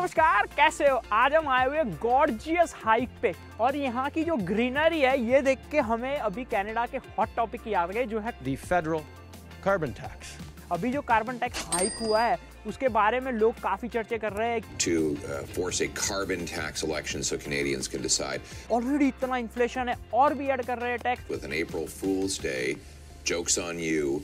नमस्कार, कैसे हो? आज हम आए हुए गॉर्जियस हाइक पे और यहाँ की जो ग्रीनरी है ये देख के हमें अभी कनाडा के हॉट टॉपिक की याद आ गई, जो है the federal carbon tax. अभी जो कार्बन टैक्स हाइक हुआ है उसके बारे में लोग काफी चर्चे कर रहे हैं। To force a carbon tax election so Canadians can decide. Already इतना इन्फ्लेशन है और भी ऐड कर रहे हैं tax. With an April Fool's Day, joke's on you,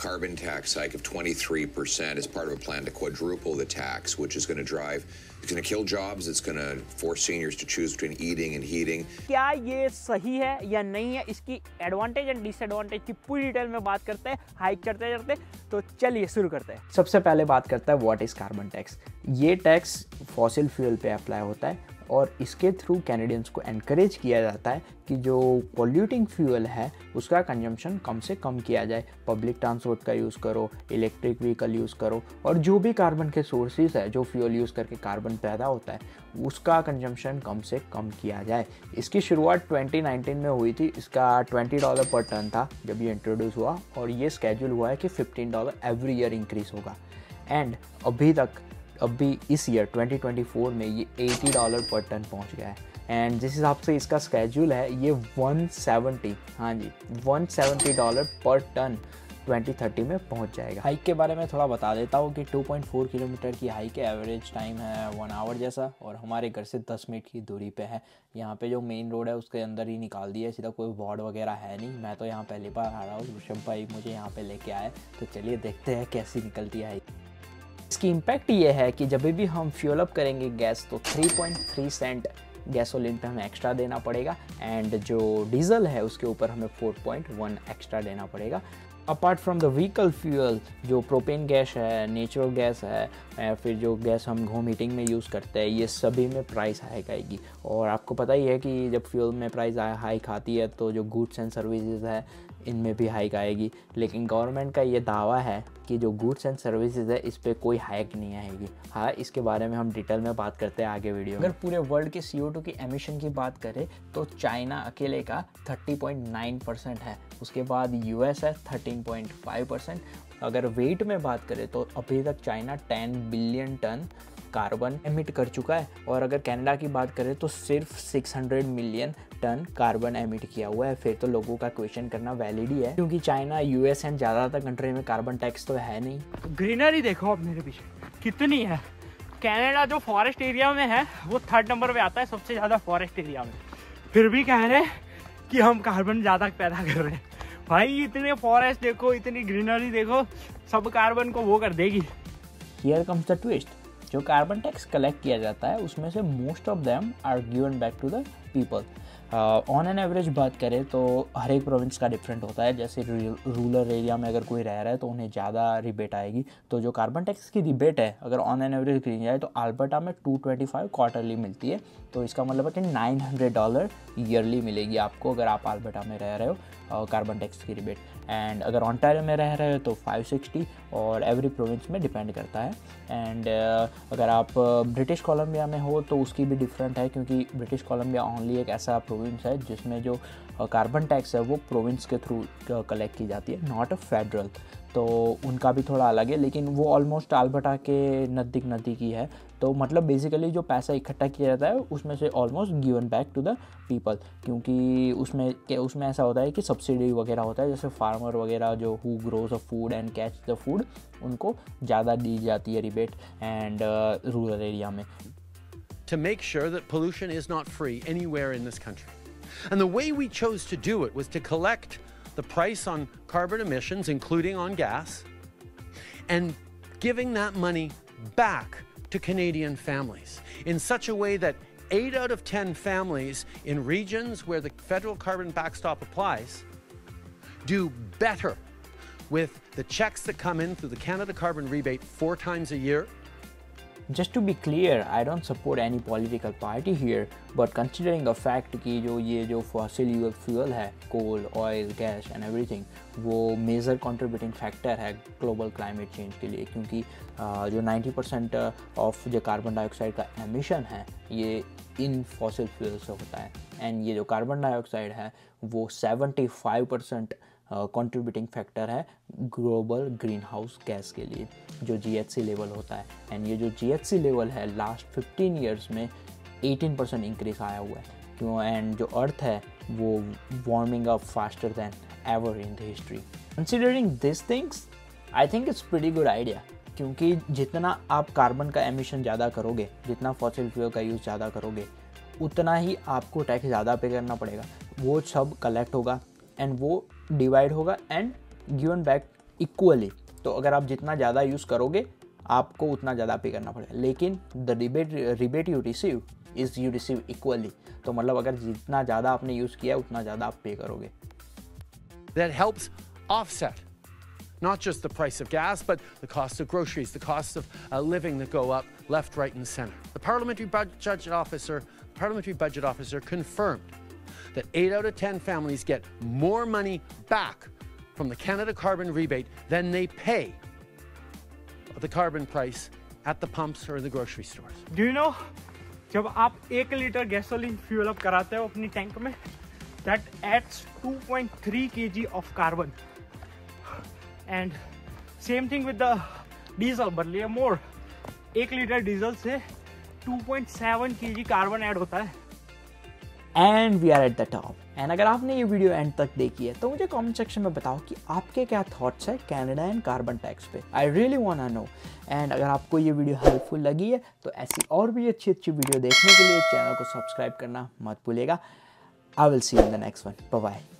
carbon tax hike of 23% is part of a plan to quadruple the tax, which is going to drive, it's going to kill jobs, it's going to force seniors to choose between eating and heating. क्या ये सही है या नहीं है, इसकी advantage and disadvantage की पूरी डिटेल में बात करते हैं हाइक चढ़ते चढ़ते। तो चलिए शुरू करते हैं। सबसे पहले बात करता है व्हाट इज कार्बन टैक्स। ये टैक्स फॉसिल फ्यूल पे अप्लाई होता है और इसके थ्रू कैनेडियंस को एनकरेज किया जाता है कि जो पॉल्यूटिंग फ्यूल है उसका कंजम्पशन कम से कम किया जाए। पब्लिक ट्रांसपोर्ट का यूज़ करो, इलेक्ट्रिक व्हीकल यूज़ करो और जो भी कार्बन के सोर्सेज है, जो फ्यूल यूज़ करके कार्बन पैदा होता है उसका कंजम्पशन कम से कम किया जाए। इसकी शुरुआत 2019 में हुई थी। इसका $20 पर टन था जब ये इंट्रोड्यूस हुआ और ये स्केड्यूल हुआ है कि $15 एवरी ईयर इंक्रीज़ होगा। एंड अभी इस ईयर 2024 में ये $80 पर टन पहुंच गया है। एंड जिस हिसाब से इसका स्केड्यूल है ये 170 $170 पर टन 2030 में पहुंच जाएगा। हाइक के बारे में थोड़ा बता देता हूँ कि 2.4 किलोमीटर की हाइक है, एवरेज टाइम है 1 आवर जैसा और हमारे घर से 10 मिनट की दूरी पे है। यहाँ पे जो मेन रोड है उसके अंदर ही निकाल दिया है, सीधा कोई वार्ड वगैरह है नहीं। मैं तो यहाँ पहली बार आ रहा हूँ, ऋषभ भाई मुझे यहाँ पे लेके आए, तो चलिए देखते हैं कैसी निकलती है हाइक। इसकी इम्पैक्ट ये है कि जब भी हम फ्यूल अप करेंगे गैस तो 3.3 सेंट गैसोलीन पे हमें एक्स्ट्रा देना पड़ेगा एंड जो डीजल है उसके ऊपर हमें 4.1 एक्स्ट्रा देना पड़ेगा। Apart from the vehicle fuel, जो प्रोपेन गैस है, नेचुरल गैस है या फिर जो गैस हम होम हीटिंग में यूज़ करते हैं, ये सभी में प्राइस हाइक आएगी। और आपको पता ही है कि जब फ्यूल में प्राइस हाइक आती है तो जो गुड्स एंड सर्विसेज है इनमें भी हाइक आएगी। लेकिन गवर्नमेंट का ये दावा है कि जो गुड्स एंड सर्विसेज है इस पर कोई हाइक नहीं आएगी। हाँ, इसके बारे में हम डिटेल में बात करते हैं आगे वीडियो में। अगर पूरे वर्ल्ड के CO2 की एमिशन की बात करें तो चाइना अकेले का 30.9% है, उसके बाद US है 13.5%। अगर वेट में बात करें तो अभी तक China 10 billion ton carbon emit कर चुका है और अगर कनाडा की बात करें तो सिर्फ 600 मिलियन टन कार्बन एमिट किया हुआ है। फिर तो लोगों का क्वेश्चन करना वैलिड ही है, क्योंकि चाइना, US एंड ज़्यादातर कंट्री में कार्बन टैक्स तो है नहीं। ग्रीनरी देखो अब मेरे पीछे कितनी है। कनाडा जो फॉरेस्ट एरिया में है वो 3rd नंबर पे आता है सबसे ज़्यादा फॉरेस्ट एरिया में, फिर भी कह रहे हैं कि हम कार्बन ज़्यादा पैदा कर रहे हैं। भाई इतने फॉरेस्ट देखो, इतनी ग्रीनरी देखो, सब कार्बन को वो कर देगी। Here comes the twist. जो कार्बन टैक्स कलेक्ट किया जाता है उसमें से most of them are given back to the people. On an average बात करें तो हर एक प्रोविंस का डिफरेंट होता है। जैसे रूरल एरिया में अगर कोई रह रहा है तो उन्हें ज़्यादा रिबेट आएगी। तो जो कार्बन टैक्स की रिबेट है अगर ऑन एन एवरेज गिनी जाए तो अल्बर्टा में 225 क्वार्टरली मिलती है। तो इसका मतलब है कि $900 ईयरली मिलेगी आपको अगर आप अल्बर्टा में रह रहे हो कार्बन टैक्स की रिबेट। एंड अगर ओंटारियो में रह रहे हो तो 560 और एवरी प्रोविंस में डिपेंड करता है। एंड अगर आप ब्रिटिश कोलंबिया में हो तो उसकी भी डिफरेंट है, क्योंकि ब्रिटिश कोलंबिया ओनली एक ऐसा प्रोविंस है जिसमें जो कार्बन टैक्स है वो प्रोविंस के थ्रू कलेक्ट की जाती है, नॉट अ फेडरल। तो उनका भी थोड़ा अलग है, लेकिन वो ऑलमोस्ट अल्बर्टा के नज़दीक ही है। तो मतलब बेसिकली जो पैसा इकट्ठा किया जाता है उसमें से almost given back to the people, क्योंकि उसमें ऐसा होता है कि सब्सिडी वगैरह होता है। जैसे फार्मर वगैरह जो who grows a food and catch the food, उनको ज़्यादा दी जाती है रिबेट एंड रूरल एरिया में। To make sure that pollution is not free anywhere in this country. And the way we chose to do it was to collect the price on carbon emissions, including on gas, and giving that money back to Canadian families in such a way that 8 out of 10 families in regions where the federal carbon backstop applies do better with the checks that come in through the Canada Carbon Rebate 4 times a year. Just to be clear, I don't support any political party here, but considering the fact कि ये जो fossil fuel है, coal, oil, gas and everything, वो major contributing factor है global climate change के लिए, क्योंकि जो 90% ऑफ जो कार्बन डाइऑक्साइड का एमिशन है ये इन फॉसिल फ्यूल से होता है। एंड ये जो कार्बन डाइऑक्साइड है वो 75% कंट्रीब्यूटिंग फैक्टर है ग्लोबल ग्रीन हाउस गैस के लिए, जो GHG लेवल होता है। एंड ये जो GHG लेवल है लास्ट 15 ईयर्स में 18% इंक्रीज आया हुआ है क्यों। एंड जो अर्थ है वो warming up faster than ever in the history. Considering this things I think it's pretty good idea, क्योंकि जितना आप कार्बन का एमिशन ज़्यादा करोगे, जितना फॉसिल फ्यूल का यूज़ ज़्यादा करोगे, उतना ही आपको टैक्स ज़्यादा पे करना पड़ेगा। वो सब कलेक्ट होगा एंड वो डिवाइड होगा एंड गिवन बैक इक्वली। तो अगर आप जितना ज़्यादा यूज़ करोगे आपको उतना ज़्यादा पे करना पड़ेगा, लेकिन the rebate you receive is you receive equally. तो मतलब अगर जितना ज़्यादा आपने यूज़ किया उतना ज़्यादा आप पे करोगे। That helps offset not just the price of gas, but the cost of groceries, the cost of living that go up left, right, and center. The parliamentary budget officer confirmed that 8 out of 10 families get more money back from the Canada carbon rebate than they pay the carbon price at the pumps or the grocery stores. Do you know, जब आप 1 litre gasoline fuel up कराते हो अपनी tank में, that adds 2.3 kg of carbon. And same thing with the diesel, but little more. 1 litre diesel से 2.7 kg carbon add होता है। And we are at the top. And अगर आपने ये वीडियो एंड तक देखी है तो मुझे कमेंट सेक्शन में बताओ कि आपके क्या थॉट्स है कनाडा एंड कार्बन टैक्स पे। I really want to know. And अगर आपको ये वीडियो हेल्पफुल लगी है तो ऐसी और भी अच्छी अच्छी वीडियो देखने के लिए चैनल को सब्सक्राइब करना मत भूलिएगा। I will see you in the next one. Bye bye.